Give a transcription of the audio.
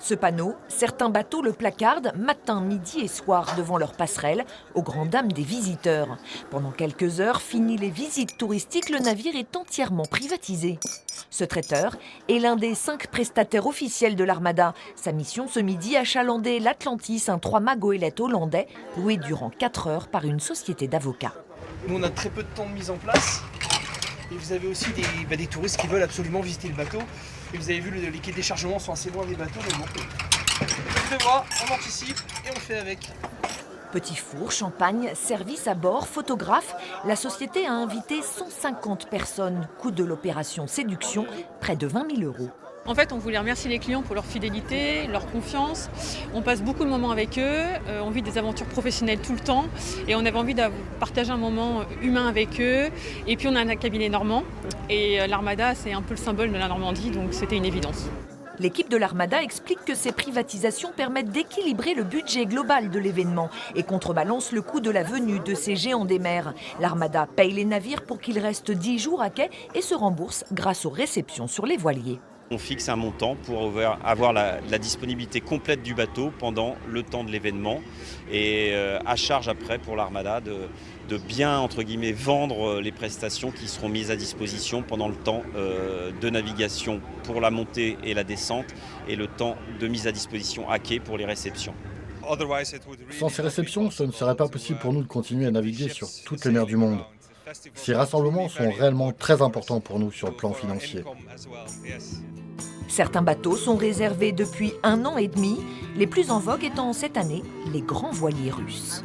Ce panneau, certains bateaux le placardent matin, midi et soir devant leur passerelle, aux grandes dames des visiteurs. Pendant quelques heures, fini les visites touristiques, le navire est entièrement privatisé. Ce traiteur est l'un des 5 prestataires officiels de l'Armada. Sa mission ce midi, achalander l'Atlantis, un 3-mâts goélette hollandais, loué durant 4 heures par une société d'avocats. Nous, on a très peu de temps de mise en place. Et vous avez aussi des touristes qui veulent absolument visiter le bateau. Et vous avez vu, les quais de déchargement sont assez loin des bateaux, mais bon. On prévoit, on anticipe et on fait avec. Petit four, champagne, service à bord, photographe. La société a invité 150 personnes. Coût de l'opération séduction, près de 20 000 €. En fait, on voulait remercier les clients pour leur fidélité, leur confiance. On passe beaucoup de moments avec eux, on vit des aventures professionnelles tout le temps et on avait envie de partager un moment humain avec eux. Et puis on a un cabinet normand et l'Armada, c'est un peu le symbole de la Normandie, donc c'était une évidence. L'équipe de l'Armada explique que ces privatisations permettent d'équilibrer le budget global de l'événement et contrebalancent le coût de la venue de ces géants des mers. L'Armada paye les navires pour qu'ils restent 10 jours à quai et se rembourse grâce aux réceptions sur les voiliers. On fixe un montant pour avoir la disponibilité complète du bateau pendant le temps de l'événement et à charge après pour l'Armada de bien entre guillemets vendre les prestations qui seront mises à disposition pendant le temps de navigation pour la montée et la descente et le temps de mise à disposition à quai pour les réceptions. Sans ces réceptions, ce ne serait pas possible pour nous de continuer à naviguer sur toutes les mers du monde. Ces rassemblements sont réellement très importants pour nous sur le plan financier. Certains bateaux sont réservés depuis 1 an et demi, les plus en vogue étant cette année les grands voiliers russes.